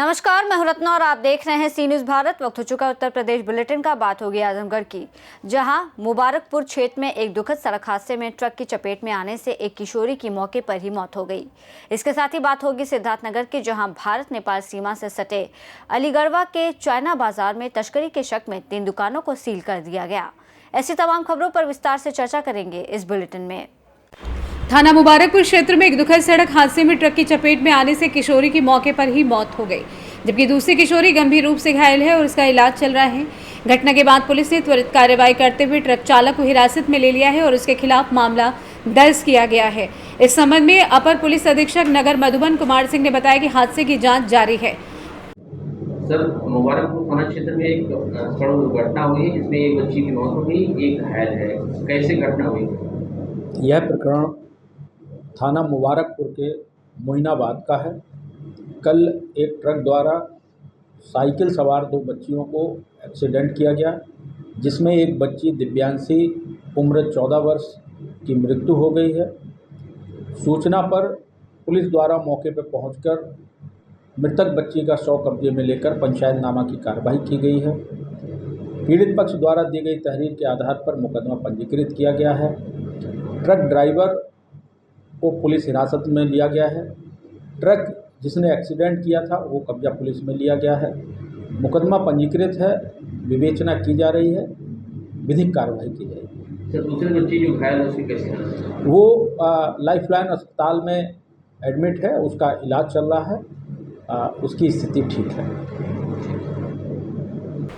नमस्कार, मैं हूं रत्ना और आप देख रहे हैं सी न्यूज भारत। वक्त हो चुका उत्तर प्रदेश बुलेटिन का। बात होगी आजमगढ़ की, जहां मुबारकपुर क्षेत्र में एक दुखद सड़क हादसे में ट्रक की चपेट में आने से एक किशोरी की मौके पर ही मौत हो गई। इसके साथ ही बात होगी सिद्धार्थनगर की, जहां भारत नेपाल सीमा से सटे अलीगढ़वा के चाइना बाजार में तस्करी के शक में 3 दुकानों को सील कर दिया गया। ऐसी तमाम खबरों पर विस्तार से चर्चा करेंगे इस बुलेटिन में। थाना मुबारकपुर क्षेत्र में एक दुखद सड़क हादसे में ट्रक की चपेट में आने से किशोरी की मौके पर ही मौत हो गई, जबकि दूसरी किशोरी गंभीर रूप से घायल है और उसका इलाज चल रहा है। घटना के बाद पुलिस ने त्वरित कार्रवाई करते हुए ट्रक चालक को हिरासत में ले लिया है और उसके खिलाफ मामला दर्ज किया गया है। इस संबंध में अपर पुलिस अधीक्षक नगर मधुबन कुमार सिंह ने बताया कि हादसे की जाँच जारी है। सर, मुबारकपुर थाना क्षेत्र में एक सड़क दुर्घटना हुई जिसमें एक बच्ची की मौत हो गई, एक घायल है। कैसे घटना हुई? यह प्रकरण थाना मुबारकपुर के मोइनाबाद का है। कल एक ट्रक द्वारा साइकिल सवार 2 बच्चियों को एक्सीडेंट किया गया, जिसमें एक बच्ची दिव्यांशी उम्र 14 वर्ष की मृत्यु हो गई है। सूचना पर पुलिस द्वारा मौके पर पहुंचकर मृतक बच्ची का शव कब्जे में लेकर पंचायतनामा की कार्रवाई की गई है। पीड़ित पक्ष द्वारा दी गई तहरीर के आधार पर मुकदमा पंजीकृत किया गया है। ट्रक ड्राइवर को पुलिस हिरासत में लिया गया है। ट्रक जिसने एक्सीडेंट किया था वो कब्जा पुलिस में लिया गया है। मुकदमा पंजीकृत है, विवेचना की जा रही है, विधिक कार्रवाई की जाएगी। सर, दूसरी बच्ची जो घायल है उसकी कैसे हालत? वो लाइफलाइन अस्पताल में एडमिट है, उसका इलाज चल रहा है, उसकी स्थिति ठीक है।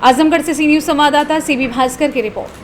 आजमगढ़ से सी न्यूज संवाददाता सीबी भास्कर की रिपोर्ट।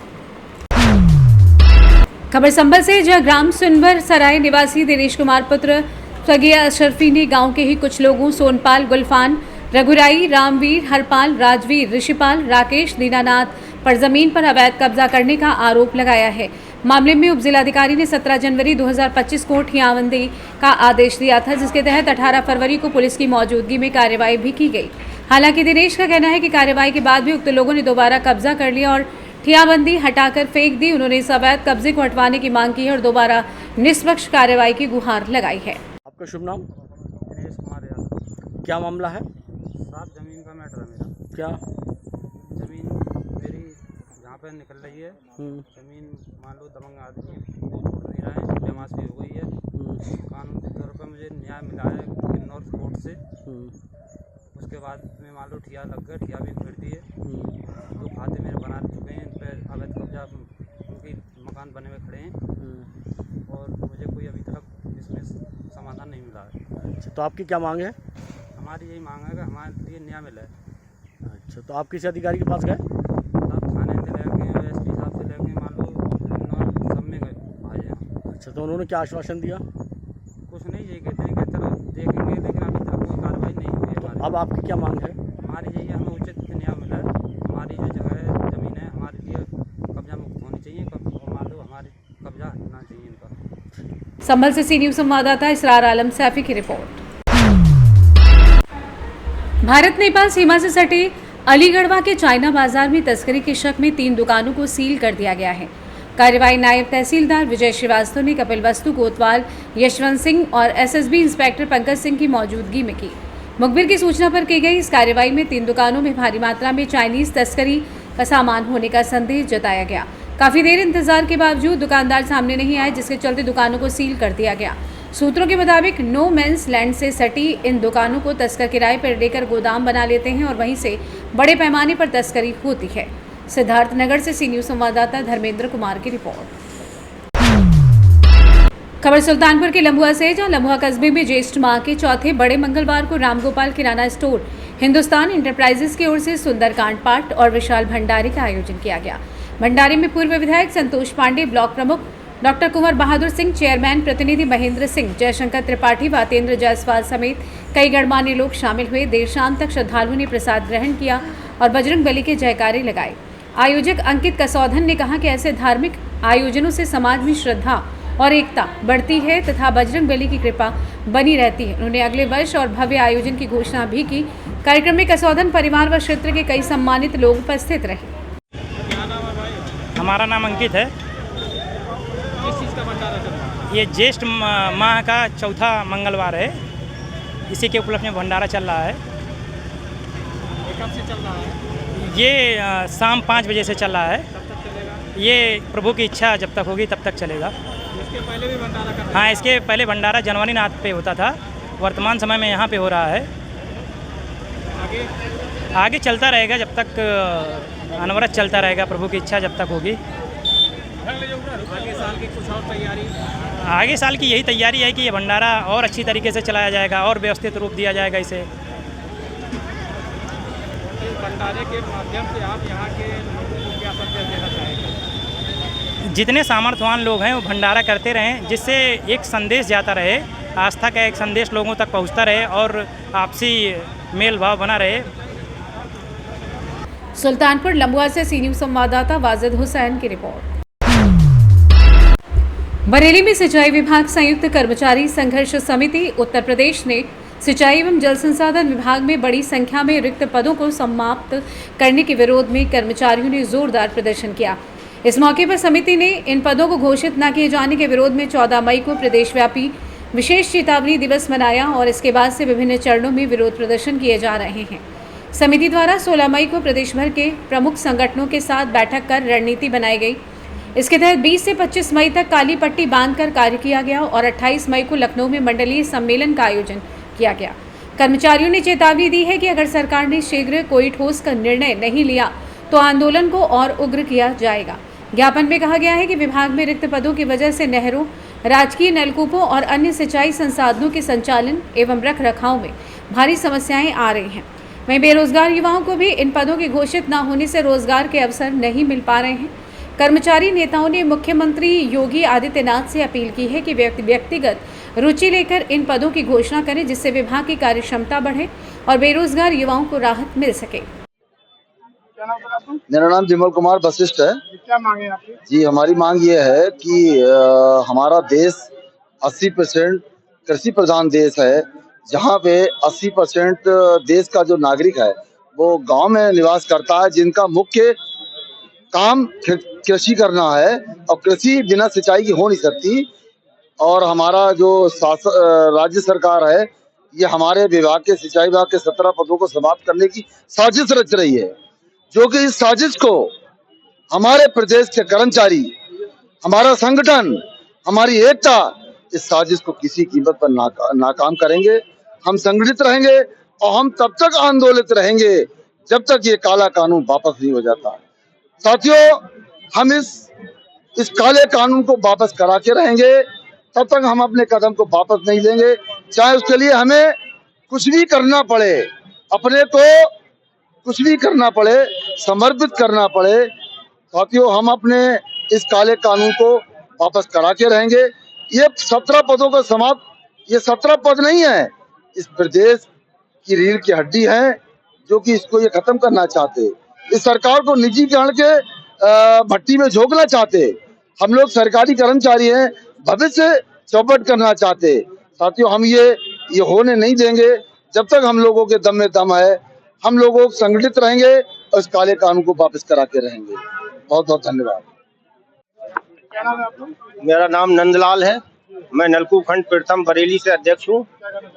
खबर संभल से, जहां ग्राम सुनवर सराय निवासी दिनेश कुमार पुत्र स्वर्गीय अशरफी ने गांव के ही कुछ लोगों सोनपाल, गुलफान, रघुराई, रामवीर, हरपाल, राजवीर, ऋषिपाल, राकेश, दीनानाथ पर जमीन पर अवैध कब्जा करने का आरोप लगाया है। मामले में उपजिलाधिकारी ने 17 जनवरी 2025 को ठियाबंदी का आदेश दिया था, जिसके तहत 18 फरवरी को पुलिस की मौजूदगी में कार्रवाई भी की गई। हालांकि दिनेश का कहना है कि कार्रवाई के बाद भी उक्त लोगों ने दोबारा कब्जा कर लिया और ठियाबंदी हटाकर फेंक दी। उन्होंने इस अवैध कब्जे को हटवाने की मांग की है और दोबारा निष्पक्ष कार्रवाई की गुहार लगाई है। आपका शुभ नाम? दिनेश कुमार यादव। क्या मामला है? साहब, ज़मीन का मैटर है मेरा। क्या ज़मीन मेरी जहाँ पर निकल रही है, ज़मीन मान लो दबंग आदमी छोड़ नहीं रहा है, जमात भी हो गई है। कानून के तौर पर मुझे न्याय मिला है किन्नौर कोर्ट से। उसके बाद में मान लो ठिया लग गया, ठिया भी फिर दी है। 2 खाते मेरे बना चुके हैं, इन पर अवैध कब्जा उनकी मकान बने हुए खड़े हैं और मुझे कोई अभी तक इसमें समाधान नहीं मिला है। अच्छा, तो आपकी क्या मांग है? हमारी यही मांग है कि हमारे लिए न्याय मिले। अच्छा, तो आप किसी अधिकारी के पास गए? साहब, थाने से लेके एसपी साहब से लेके मान लो किन्नौर सब में गए आए हैं। अच्छा, तो उन्होंने क्या आश्वासन दिया? कुछ नहीं, यही कहते हैं कि चलो देखेंगे, लेकिन अभी तक कोई कार्रवाई नहीं हुई है। अब आपकी क्या मांग है? हमारी यही है, हमें उचित न्याय मिला है। हमारी जो जगह है, ज़मीन है, हमारे लिए कब्जा मुक्त होनी चाहिए। मान लो हमारी कब्जा हटना चाहिए इनका। संभल से सी न्यूज संवाददाता इसरार आलम सैफी की रिपोर्ट। भारत नेपाल सीमा से सटे अलीगढ़वा के चाइना बाजार में तस्करी के शक में 3 दुकानों को सील कर दिया गया है। कार्रवाई नायब तहसीलदार विजय श्रीवास्तव ने कपिल वस्तु कोतवाल, यशवंत सिंह और एसएसबी इंस्पेक्टर पंकज सिंह की मौजूदगी में की। मुखबिर की सूचना पर की गई इस कार्रवाई में 3 दुकानों में भारी मात्रा में चाइनीज तस्करी का सामान होने का संदेह जताया गया। काफी देर इंतजार के बावजूद दुकानदार सामने नहीं आए, जिसके चलते दुकानों को सील कर दिया गया। सूत्रों के मुताबिक नो मेंस लैंड से सटी इन दुकानों को तस्कर किराए पर लेकर गोदाम बना लेते हैं और वहीं से बड़े पैमाने पर तस्करी होती है। सिद्धार्थनगर से सी न्यूज संवाददाता धर्मेंद्र कुमार की रिपोर्ट। खबर सुल्तानपुर के लम्बुआ से, जहां लम्बुआ कस्बे में ज्येष्ठ माह के चौथे बड़े मंगलवार को रामगोपाल किराना स्टोर हिंदुस्तान इंटरप्राइजेज की ओर से सुंदरकांड पाठ और विशाल भंडारे का आयोजन किया गया। भंडारे में पूर्व विधायक संतोष पांडे, ब्लॉक प्रमुख डॉक्टर कुंवर बहादुर सिंह, चेयरमैन प्रतिनिधि महेंद्र सिंह, जयशंकर त्रिपाठी, वातेंद्र जायसवाल समेत कई गणमान्य लोग शामिल हुए। देर शाम तक श्रद्धालुओं ने प्रसाद ग्रहण किया और बजरंग बली के जयकारे लगाए। आयोजक अंकित कसौधन ने कहा कि ऐसे धार्मिक आयोजनों से समाज में श्रद्धा और एकता बढ़ती है तथा बजरंग बली की कृपा बनी रहती है। उन्होंने अगले वर्ष और भव्य आयोजन की घोषणा भी की। कार्यक्रम में कसौधन परिवार व क्षेत्र के कई सम्मानित लोग उपस्थित रहे। हमारा नाम अंकित है। किस चीज़ का भंडारा चल रहा है? ये ज्येष्ठ माह का चौथा मंगलवार है, इसी के उपलक्ष्य में भंडारा चल रहा है। कब से चल रहा है? ये शाम 5 बजे से चल रहा है। कब तक चलेगा? ये प्रभु की इच्छा जब तक होगी तब तक चलेगा। इसके पहले भी भंडारा करते हाँ, इसके पहले भंडारा जनवरी नाथ पे होता था, वर्तमान समय में यहाँ पे हो रहा है। आगे आगे चलता रहेगा जब तक अनवरत चलता रहेगा, प्रभु की इच्छा जब तक होगी। आगे साल की कुछ और तैयारी? आगे साल की यही तैयारी है कि ये भंडारा और अच्छी तरीके से चलाया जाएगा और व्यवस्थित रूप दिया जाएगा इसे। इस भंडारे के माध्यम से आप यहाँ के लोगों को क्या संदेश देना चाहेंगे? जितने सामर्थ्यवान लोग हैं वो भंडारा करते रहें, जिससे एक संदेश जाता रहे, आस्था का एक संदेश लोगों तक पहुँचता रहे और आपसी मेल भाव बना रहे। सुल्तानपुर लंबुआ से सी न्यूज़ संवाददाता वाजिद हुसैन की रिपोर्ट। बरेली में सिंचाई विभाग संयुक्त कर्मचारी संघर्ष समिति उत्तर प्रदेश ने सिंचाई एवं जल संसाधन विभाग में बड़ी संख्या में रिक्त पदों को समाप्त करने के विरोध में कर्मचारियों ने जोरदार प्रदर्शन किया। इस मौके पर समिति ने इन पदों को घोषित न किए जाने के विरोध में 14 मई को प्रदेशव्यापी विशेष चेतावनी दिवस मनाया और इसके बाद से विभिन्न चरणों में विरोध प्रदर्शन किए जा रहे हैं। समिति द्वारा 16 मई को प्रदेश भर के प्रमुख संगठनों के साथ बैठक कर रणनीति बनाई गई। इसके तहत 20 से 25 मई तक काली पट्टी बांधकर कार्य किया गया और 28 मई को लखनऊ में मंडलीय सम्मेलन का आयोजन किया गया। कर्मचारियों ने चेतावनी दी है कि अगर सरकार ने शीघ्र कोई ठोस का निर्णय नहीं लिया तो आंदोलन को और उग्र किया जाएगा। ज्ञापन में कहा गया है कि विभाग में रिक्त पदों की वजह से नहरों, राजकीय नलकूपों और अन्य सिंचाई संसाधनों के संचालन एवं रख रखाव में भारी समस्याएं आ रही हैं। वहीं बेरोजगार युवाओं को भी इन पदों के घोषित न होने से रोजगार के अवसर नहीं मिल पा रहे हैं। कर्मचारी नेताओं ने मुख्यमंत्री योगी आदित्यनाथ से अपील की है कि व्यक्तिगत रुचि लेकर इन पदों की घोषणा करें, जिससे विभाग की कार्यक्षमता बढ़े और बेरोजगार युवाओं को राहत मिल सके। मेरा नाम विमल कुमार वशिष्ठ है। क्या मांगे आपकी? जी, हमारी मांग ये है कि हमारा देश 80% कृषि प्रधान देश है, जहाँ पे 80% देश का जो नागरिक है वो गांव में निवास करता है, जिनका मुख्य काम कृषि करना है और कृषि बिना सिंचाई की हो नहीं सकती। और हमारा जो राज्य सरकार है ये हमारे विभाग के सिंचाई विभाग के 17 पदों को समाप्त करने की साजिश रच रही है, जो कि इस साजिश को हमारे प्रदेश के कर्मचारी, हमारा संगठन, हमारी एकता इस साजिश को किसी कीमत पर नाकाम करेंगे। हम संगठित रहेंगे और हम तब तक आंदोलित रहेंगे जब तक ये काला कानून वापस नहीं हो जाता। साथियों, हम इस काले कानून को वापस करा के रहेंगे, तब तक हम अपने कदम को वापस नहीं लेंगे, चाहे उसके लिए हमें कुछ भी करना पड़े, अपने को कुछ भी करना पड़े, समर्पित करना पड़े। साथियों, हम अपने इस काले कानून को वापस करा के रहेंगे। ये 17 पदों का समाप्त, ये 17 पद नहीं है, इस प्रदेश की रीढ़ की हड्डी है, जो कि इसको ये खत्म करना चाहते, इस सरकार को निजीकरण के भट्टी में झोंकना चाहते। हम लोग सरकारी कर्मचारी हैं, भविष्य चौपट करना चाहते। साथियों, हम ये होने नहीं देंगे। जब तक हम लोगों के दम में दम है, हम लोगों संगठित रहेंगे और इस काले कानून को वापस करा के रहेंगे। बहुत बहुत धन्यवाद। क्या नाम है आपका? मेरा मेरा नाम नंदलाल है। मैं नलकूप खंड प्रथम बरेली से अध्यक्ष हूँ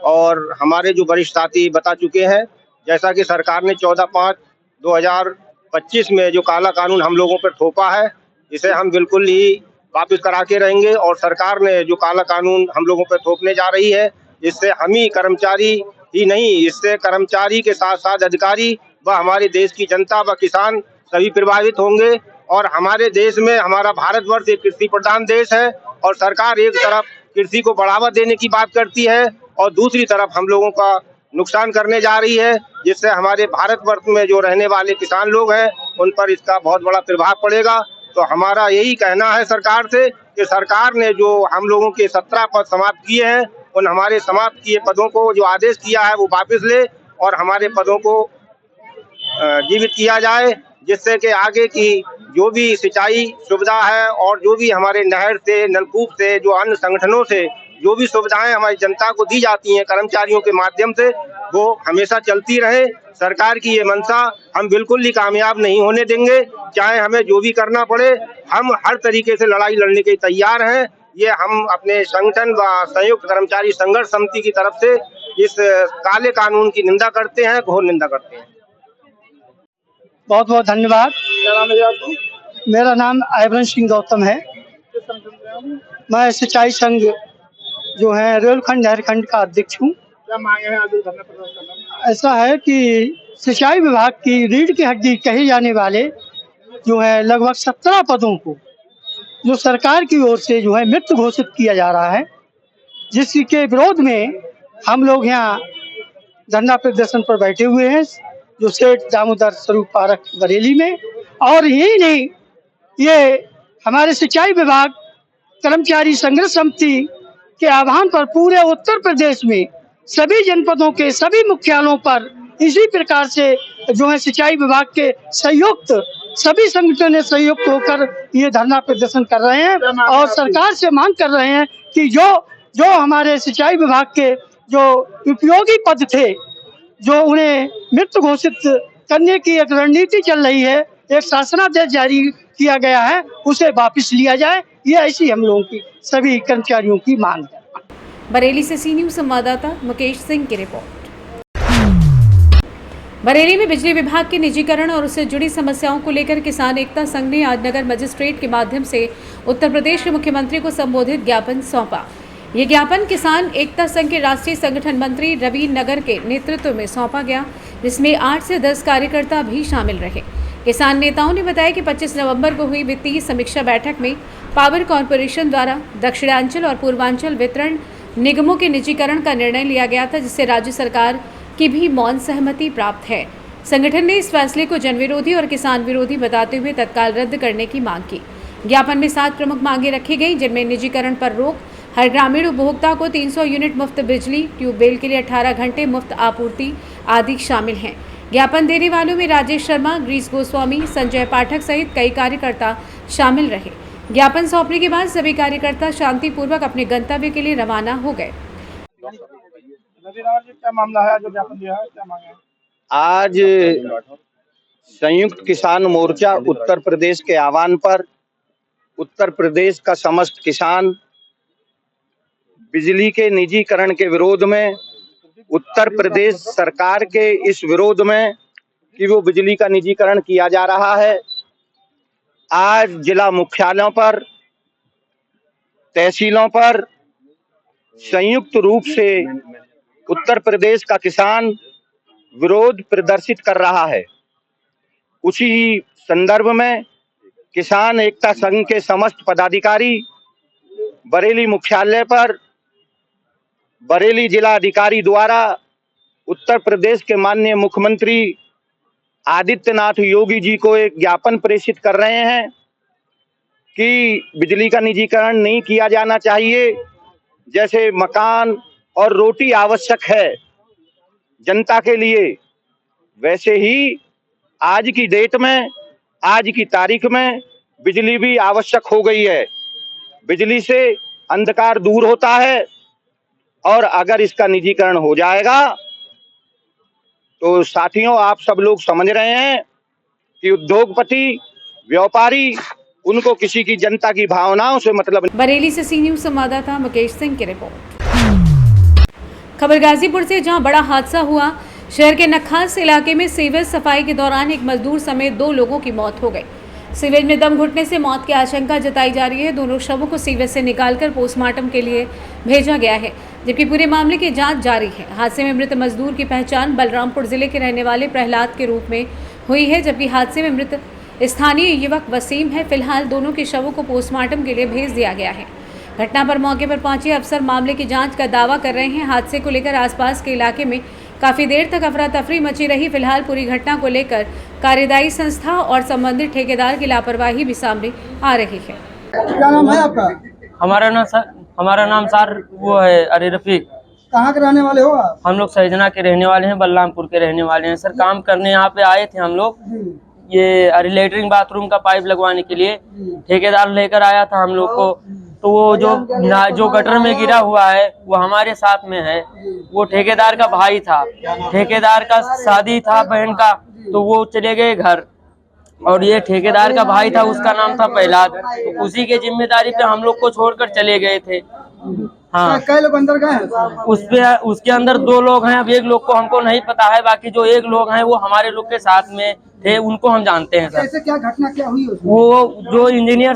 और हमारे जो वरिष्ठ साथी बता चुके हैं, जैसा कि सरकार ने 14/5/2025 में जो काला कानून हम लोगों पर थोपा है, इसे हम बिल्कुल ही वापस करा के रहेंगे। और सरकार ने जो काला कानून हम लोगों पर थोपने जा रही है, इससे हम ही कर्मचारी ही नहीं, इससे कर्मचारी के साथ साथ अधिकारी व हमारे देश की जनता व किसान सभी प्रभावित होंगे। और हमारे देश में, हमारा भारतवर्ष एक कृषि प्रधान देश है और सरकार एक तरफ कृषि को बढ़ावा देने की बात करती है और दूसरी तरफ हम लोगों का नुकसान करने जा रही है, जिससे हमारे भारतवर्ष में जो रहने वाले किसान लोग हैं उन पर इसका बहुत बड़ा प्रभाव पड़ेगा। तो हमारा यही कहना है सरकार से कि सरकार ने जो हम लोगों के 17 पद समाप्त किए हैं, उन हमारे समाप्त किए पदों को जो आदेश किया है वो वापस ले और हमारे पदों को जीवित किया जाए, जिससे कि आगे की जो भी सिंचाई सुविधा है और जो भी हमारे नहर से, नलकूप से, जो अन्य संगठनों से जो भी सुविधाएं हमारी जनता को दी जाती हैं कर्मचारियों के माध्यम से, वो हमेशा चलती रहे। सरकार की ये मंशा हम बिल्कुल ही कामयाब नहीं होने देंगे, चाहे हमें जो भी करना पड़े। हम हर तरीके से लड़ाई लड़ने के तैयार हैं। ये हम अपने संगठन व संयुक्त कर्मचारी संघर्ष समिति की तरफ से इस काले कानून की निंदा करते हैं, घोर निंदा करते हैं। बहुत बहुत धन्यवाद। क्या नाम है आपको? मेरा नाम आयरन सिंह गौतम है। किस संगठन से आप? मैं सिंचाई संघ जो है रेलखंड नहरखंड का अध्यक्ष हूँ। क्या मांगे हैं आज धरना प्रदर्शन करने में? ऐसा है कि सिंचाई विभाग की रीढ़ की हड्डी कहे जाने वाले जो है लगभग 17 पदों को जो सरकार की ओर से जो है मृत घोषित किया जा रहा है, जिसके विरोध में हम लोग यहाँ धरना प्रदर्शन पर बैठे हुए हैं जो सेठ दामोदर स्वरूप पार्क बरेली में। और यही नहीं, ये हमारे सिंचाई विभाग कर्मचारी संघर्ष समिति के आह्वान पर पूरे उत्तर प्रदेश में सभी जनपदों के सभी मुख्यालयों पर इसी प्रकार से जो है सिंचाई विभाग के संयुक्त सभी संगठन संयुक्त होकर ये धरना प्रदर्शन कर रहे हैं और सरकार से मांग कर रहे हैं कि जो हमारे सिंचाई विभाग के जो उपयोगी पद थे, जो उन्हें मृत घोषित करने की एक रणनीति चल रही है, एक शासनादेश जारी किया गया है, उसे वापस लिया जाए। ये ऐसी हम लोगों की सभी कर्मचारियों की मांग है। बरेली से सी न्यूज़ संवाददाता मुकेश सिंह की रिपोर्ट। बरेली में बिजली विभाग के निजीकरण और उससे जुड़ी समस्याओं को लेकर किसान एकता संघ ने आज नगर मजिस्ट्रेट के माध्यम से उत्तर प्रदेश के मुख्यमंत्री को संबोधित ज्ञापन सौंपा। ये ज्ञापन किसान एकता संघ के राष्ट्रीय संगठन मंत्री रवीन नगर के नेतृत्व में सौंपा गया, जिसमें 8 से 10 कार्यकर्ता भी शामिल रहे। किसान नेताओं ने बताया कि 25 नवंबर को हुई वित्तीय समीक्षा बैठक में पावर कॉरपोरेशन द्वारा दक्षिणांचल और पूर्वांचल वितरण निगमों के निजीकरण का निर्णय लिया गया था, जिससे राज्य सरकार की भी मौन सहमति प्राप्त है। संगठन ने इस फैसले को जनविरोधी और किसान विरोधी बताते हुए तत्काल रद्द करने की मांग की। ज्ञापन में 7 प्रमुख मांगे रखी गई, जिनमें निजीकरण पर रोक, हर ग्रामीण उपभोक्ता को 300 यूनिट मुफ्त बिजली, ट्यूबवेल के लिए 18 घंटे मुफ्त आपूर्ति आदि शामिल हैं। ज्ञापन देने वालों में राजेश शर्मा, ग्रीस गोस्वामी, संजय पाठक सहित कई कार्यकर्ता शामिल रहे। ज्ञापन सौंपने के बाद सभी कार्यकर्ता शांतिपूर्वक अपने गंतव्य के लिए रवाना हो गए। क्या मामला है जो ज्ञापन दिया है, क्या मांगे? आज संयुक्त किसान मोर्चा उत्तर प्रदेश के आह्वान पर उत्तर प्रदेश का समस्त किसान बिजली के निजीकरण के विरोध में, उत्तर प्रदेश सरकार के इस विरोध में कि वो बिजली का निजीकरण किया जा रहा है, आज जिला मुख्यालयों पर, तहसीलों पर संयुक्त रूप से उत्तर प्रदेश का किसान विरोध प्रदर्शित कर रहा है। उसी संदर्भ में किसान एकता संघ के समस्त पदाधिकारी बरेली मुख्यालय पर बरेली जिला अधिकारी द्वारा उत्तर प्रदेश के माननीय मुख्यमंत्री आदित्यनाथ योगी जी को एक ज्ञापन प्रेषित कर रहे हैं कि बिजली का निजीकरण नहीं किया जाना चाहिए। जैसे मकान और रोटी आवश्यक है जनता के लिए, वैसे ही आज की डेट में, आज की तारीख में बिजली भी आवश्यक हो गई है। बिजली से अंधकार दूर होता है और अगर इसका निजीकरण हो जाएगा तो साथियों, आप सब लोग समझ रहे हैं कि उद्योगपति, व्यापारी, उनको किसी की जनता की भावनाओं से मतलब। बरेली से सी न्यूज़ संवाददाता मुकेश सिंह की रिपोर्ट। खबर गाजीपुर से, जहां बड़ा हादसा हुआ। शहर के नखास इलाके में सीवेज सफाई के दौरान एक मजदूर समेत 2 लोगों की मौत हो गई। सीवेज में दम घुटने से मौत की आशंका जताई जा रही है। दोनों शवों को सीवेज से निकालकर पोस्टमार्टम के लिए भेजा गया है, जबकि पूरे मामले की जांच जारी है। हादसे में मृत मजदूर की पहचान बलरामपुर जिले के रहने वाले प्रहलाद के रूप में हुई है, जबकि हादसे में मृत स्थानीय युवक वसीम है। फिलहाल दोनों के शवों को पोस्टमार्टम के लिए भेज दिया गया है। घटना पर मौके पर पहुंचे अफसर मामले की जांच का दावा कर रहे हैं। हादसे को लेकर आसपास के इलाके में काफी देर तक अफरा तफरी मची रही। फिलहाल पूरी घटना को लेकर कार्यदायी संस्था और संबंधित ठेकेदार की लापरवाही भी सामने आ रही है। क्या नाम है आपका? हमारा नाम सर वो है अरे रफीक। कहाँ के रहने वाले हो आप? हम लोग सैजना के रहने वाले हैं, बलरामपुर के रहने वाले हैं। सर काम करने यहाँ पे आए थे हम लोग, ये लेटरिंग बाथरूम का पाइप लगवाने के लिए। ठेकेदार लेकर आया था हम लोग को, तो वो जो गटर में गिरा हुआ है वो हमारे साथ में है। वो ठेकेदार का भाई था, ठेकेदार का शादी था बहन का, तो वो चले गए घर। और ये ठेकेदार का भाई था, उसका नाम था प्रहलाद, तो उसी के जिम्मेदारी पे हम लोग को छोड़कर चले गए थे। हाँ कई लोग अंदर गए हैं? उसके अंदर 2 लोग हैं। अब एक लोग को हमको नहीं पता है, बाकी जो 1 लोग हैं वो हमारे लोग के साथ में थे, उनको हम जानते हैं सर। कैसे क्या घटना क्या हुई उसमें? वो जो इंजीनियर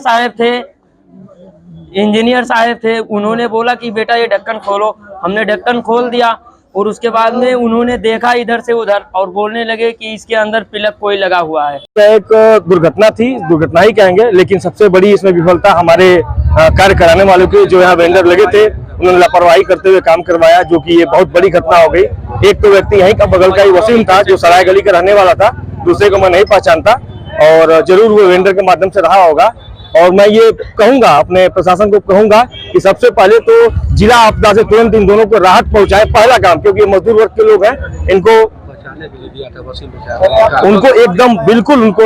साहब थे उन्होंने बोला कि बेटा ये ढक्कन खोलो। हमने ढक्कन खोल दिया और उसके बाद में उन्होंने देखा इधर से उधर और बोलने लगे कि इसके अंदर प्लग कोई लगा हुआ है। एक दुर्घटना थी, दुर्घटना ही कहेंगे, लेकिन सबसे बड़ी इसमें विफलता हमारे कार्य कराने वालों की, जो यहाँ वेंडर लगे थे उन्होंने लापरवाही करते हुए काम करवाया, जो कि ये बहुत बड़ी घटना हो गई। एक तो व्यक्ति यहीं का बगल का ही वसीम था जो सराय गली का रहने वाला था, दूसरे को मैं नहीं पहचानता और जरूर वो वेंडर के माध्यम से रहा होगा। और मैं ये कहूंगा, अपने प्रशासन को कहूंगा कि सबसे पहले तो जिला आपदा से तुरंत इन दोनों को राहत पहुंचाए, पहला काम, क्योंकि ये मजदूर वर्ग के लोग हैं, इनको उनको एकदम बिल्कुल उनको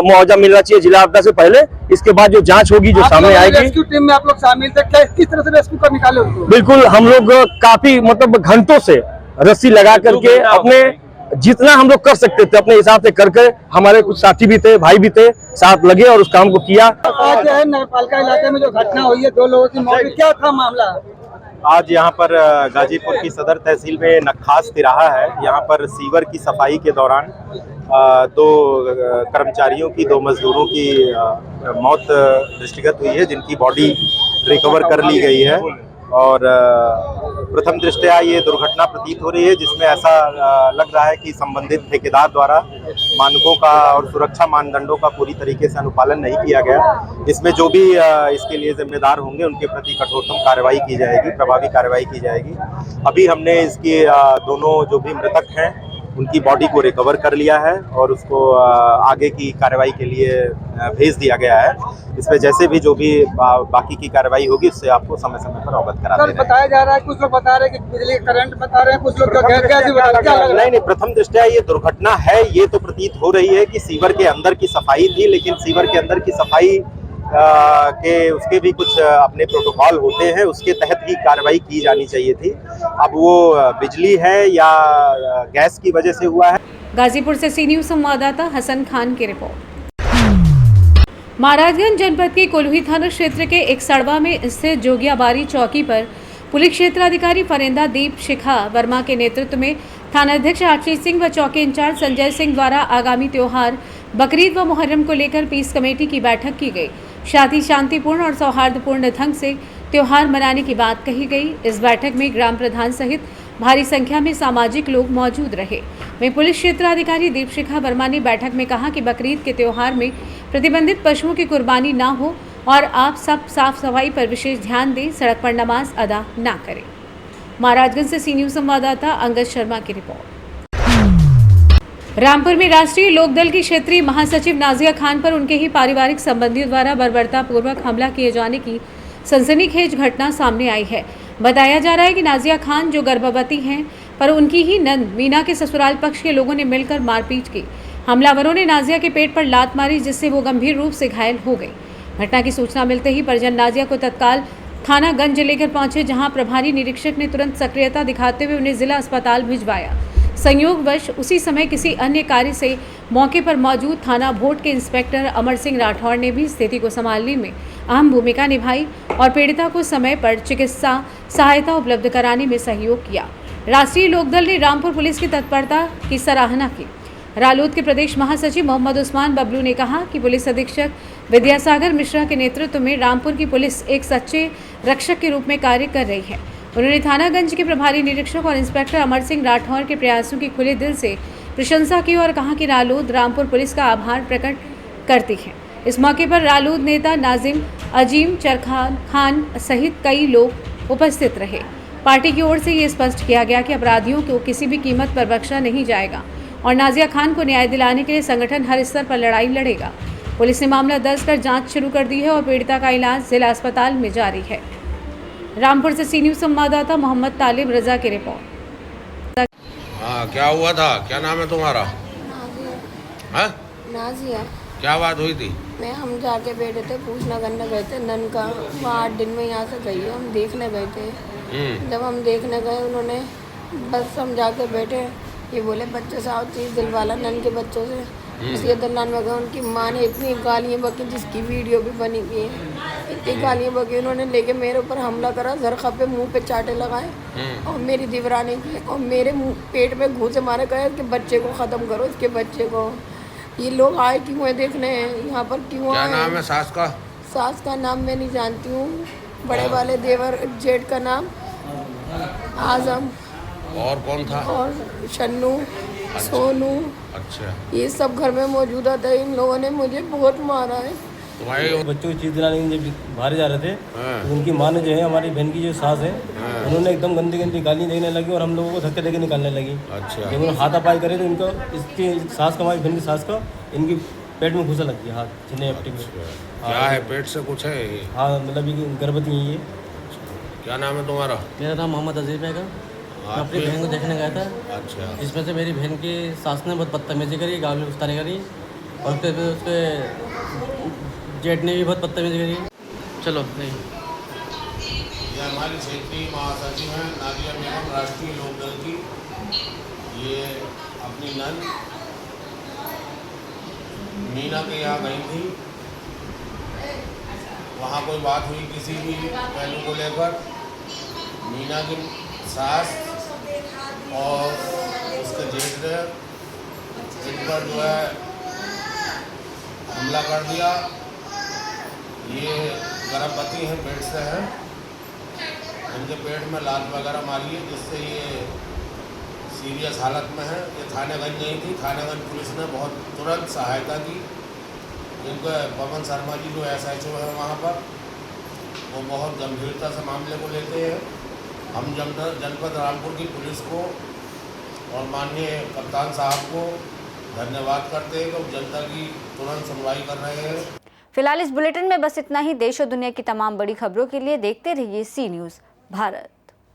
मुआवजा मिलना चाहिए जिला आपदा से पहले। इसके बाद जो जांच होगी, जो सामने आएगी। रेस्क्यू टीम में आप लोग शामिल थे, किस तरह से रेस्क्यू कर निकाले उनको? बिल्कुल, हम लोग काफी मतलब घंटों से रस्सी लगा करके अपने जितना हम लोग कर सकते थे अपने हिसाब से करके, हमारे कुछ साथी भी थे, भाई भी थे, साथ लगे और उस काम को किया। आज जो है नगरपालिका इलाके में जो घटना हुई है 2 लोगों की मौत, क्या था मामला? आज यहाँ पर गाजीपुर की सदर तहसील में नखास तिराहा है। यहाँ पर सीवर की सफाई के दौरान 2 कर्मचारियों की, 2 मजदूरों की मौत दृष्टिगत हुई है, जिनकी बॉडी रिकवर कर ली गई है। और प्रथम दृष्टया ये दुर्घटना प्रतीत हो रही है, जिसमें ऐसा लग रहा है कि संबंधित ठेकेदार द्वारा मानकों का और सुरक्षा मानदंडों का पूरी तरीके से अनुपालन नहीं किया गया। इसमें जो भी इसके लिए जिम्मेदार होंगे उनके प्रति कठोरतम कार्रवाई की जाएगी, प्रभावी कार्रवाई की जाएगी। अभी हमने इसकी दोनों जो भी मृतक हैं उनकी बॉडी को रिकवर कर लिया है और उसको आगे की कार्रवाई के लिए भेज दिया गया है। इसमें जैसे भी जो भी बाकी की कार्रवाई होगी उससे आपको समय समय पर अवगत करा देंगे। बताया जा रहा है, कुछ लोग बता रहे हैं कि बिजली करंट बता रहे हैं, कुछ लोग नहीं, प्रथम दृष्टया ये दुर्घटना है, ये तो प्रतीत हो रही है कि सीवर के अंदर की सफाई थी, लेकिन सीवर के अंदर की सफाई उसके भी कुछ अपने प्रोटोकॉल होते हैं, उसके तहत ही कार्रवाई की जानी चाहिए थी। अब वो बिजली है या गैस की वजह से हुआ है। गाजीपुर से सी न्यूज संवाददाता हसन खान की रिपोर्ट। महाराजगंज जनपद के कोल्हुई थाना क्षेत्र के एक सड़वा में स्थित जोगियाबारी चौकी पर पुलिस क्षेत्राधिकारी फरेंदा दीप शिखा वर्मा के नेतृत्व में थानाध्यक्ष आशीष सिंह व चौकी इंचार्ज संजय सिंह द्वारा आगामी त्योहार बकरीद व मुहर्रम को लेकर पीस कमेटी की बैठक की गई। साथ ही शांतिपूर्ण और सौहार्दपूर्ण ढंग से त्योहार मनाने की बात कही गई। इस बैठक में ग्राम प्रधान सहित भारी संख्या में सामाजिक लोग मौजूद रहे। वहीं पुलिस क्षेत्राधिकारी दीपशिखा वर्मा ने बैठक में कहा कि बकरीद के त्योहार में प्रतिबंधित पशुओं की कुर्बानी ना हो और आप सब साफ सफाई पर विशेष ध्यान दें, सड़क पर नमाज अदा ना करें। महाराजगंज से सी न्यूज संवाददाता अंगद शर्मा की रिपोर्ट। रामपुर में राष्ट्रीय लोकदल की क्षेत्रीय महासचिव नाजिया खान पर उनके ही पारिवारिक संबंधियों द्वारा बर्बरतापूर्वक हमला किए जाने की सनसनीखेज घटना सामने आई है। बताया जा रहा है कि नाजिया खान जो गर्भवती हैं, पर उनकी ही नंद मीना के ससुराल पक्ष के लोगों ने मिलकर मारपीट की। हमलावरों ने नाजिया के पेट पर लात मारी, जिससे वो गंभीर रूप से घायल हो गई। घटना की सूचना मिलते ही परिजन नाजिया को तत्काल थाना गंज लेकर पहुंचे, जहां प्रभारी निरीक्षक ने तुरंत सक्रियता दिखाते हुए उन्हें जिला अस्पताल भिजवाया। संयोगवश उसी समय किसी अन्य कार्य से मौके पर मौजूद थाना भोट के इंस्पेक्टर अमर सिंह राठौड़ ने भी स्थिति को संभालने में अहम भूमिका निभाई और पीड़िता को समय पर चिकित्सा सहायता उपलब्ध कराने में सहयोग किया। राष्ट्रीय लोकदल ने रामपुर पुलिस की तत्परता की सराहना की। रालोद के प्रदेश महासचिव मोहम्मद उस्मान बबलू ने कहा कि पुलिस अधीक्षक विद्यासागर मिश्रा के नेतृत्व में रामपुर की पुलिस एक सच्चे रक्षक के रूप में कार्य कर रही है। उन्होंने थानागंज के प्रभारी निरीक्षक और इंस्पेक्टर अमर सिंह राठौर के प्रयासों की खुले दिल से प्रशंसा की और कहा कि रालोद रामपुर पुलिस का आभार प्रकट करती है। इस मौके पर रालोद नेता नाजिम अजीम चरखान खान सहित कई लोग उपस्थित रहे। पार्टी की ओर से ये स्पष्ट किया गया कि अपराधियों को किसी भी कीमत पर बख्शा नहीं जाएगा और नाजिया खान को न्याय दिलाने के लिए संगठन हर स्तर पर लड़ाई लड़ेगा। पुलिस ने मामला दर्ज कर जांच शुरू कर दी है और पीड़िता का इलाज जिला अस्पताल में जारी है। रामपुर से सी न्यूज संवाददाता मोहम्मद तालिब रजा की रिपोर्ट। हाँ, क्या हुआ था? क्या नाम है तुम्हारा? नाजिया। नाजिया। क्या बात हुई थी? हम जाके बैठे थे, पूछना करने गए थे नन का, वो 8 दिन में यहाँ से गई है, हम देखने गए थे। जब हम देखने गए उन्होंने बस समझा के बैठे, ये बोले बच्चों से आओ चीज़ दिलवाला, नन के बच्चों से। उसके दलान में गए, उनकी माँ ने इतनी गालियाँ बकी जिसकी वीडियो भी बनी हुई है। इतनी गालियाँ बकी, उन्होंने लेके मेरे ऊपर हमला करा, जरखा पे मुंह पे चाटे लगाए और मेरी दीवरानी की और मेरे मुंह पेट में घूंसे मारे, कहे कि बच्चे को ख़त्म करो, इसके बच्चे को। ये लोग आए क्यों है देखने, यहाँ पर क्यों आए? क्या नाम है सास का? सास का नाम मैं नहीं जानती हूँ, बड़े वाले देवर जेठ का नाम आजम, और कौन था? और शन्नू, सोनू, अच्छा, ये सब घर में मौजूदा थे। इन लोगों ने मुझे बहुत मारा है। तुम्हारे बच्चों की चीज दिलाने के लिए जब बाहर जा रहे थे तो उनकी माँ ने जो है, हमारी बहन की जो सास है, उन्होंने एकदम गंदी गंदी गाली देने लगी और हम लोगों को धक्के देके निकालने लगी। अच्छा, जब उन्होंने हाथापाई करे तो इनको, इसकी सास का, हमारी बहन की सास का, इनकी पेट में घुसा लग गया, हाथ छीने अपटी में। क्या है, पेट से कुछ है? हाँ, मतलब ये गर्भवती है ये। क्या नाम है तुम्हारा? मेरा नाम मोहम्मद अजीब है। मैं अपनी बहन को देखने गया था। अच्छा, जिसमें से मेरी बहन की सास ने बहुत बदतमीजी करी, गाली गुस्तानी करी, और उसके जेठ ने भी बहुत बदतमीजी करी। चलो नहीं, ये हमारी क्षेत्रीय महासचिव हैं नादिया बेगम, राष्ट्रीय लोकदल की। ये अपनी नंद मीना के यहाँ गई थी, वहाँ कोई बात हुई किसी भी पहलू को लेकर। मीना की सास और उसके जेठ ने इन पर जो है हमला कर दिया। ये गर्भवती हैं, पेट से हैं, इनके पेट में लात वगैरह मारी है, जिससे ये सीरियस हालत में है। ये थानेगंज गई थी, थानेगंज पुलिस ने बहुत तुरंत सहायता की। इनको पवन शर्मा जी जो SHO है वहाँ पर, वो बहुत गंभीरता से मामले को लेते हैं। हम जनपद रामपुर की पुलिस को और माननीय कप्तान साहब को धन्यवाद करते हैं कि जनता की तुरंत सुनवाई कर रहे हैं। फिलहाल इस बुलेटिन में बस इतना ही। देश और दुनिया की तमाम बड़ी खबरों के लिए देखते रहिए सी न्यूज़ भारत।